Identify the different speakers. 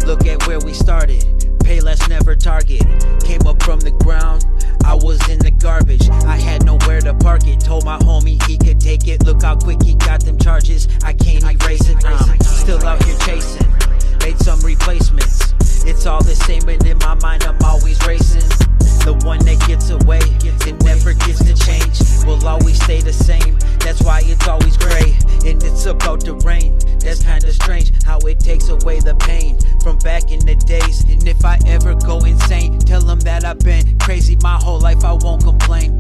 Speaker 1: Look at where we started, pay less, never target. Came up from the ground, I was in the garbage. I had nowhere to park it, told my homie he could take it. Look how quick he got them charges, I can't erase it. I'm still out here chasing, made some replacements. It's all the same, but in my mind I'm always racing. The one that gets away, it never gets to change, will always stay the same. That's why it's always gray, and it's about to rain. That's kinda strange, how it takes away the pain from back in the days. And if I ever go insane, tell them that I've been crazy my whole life, I won't complain.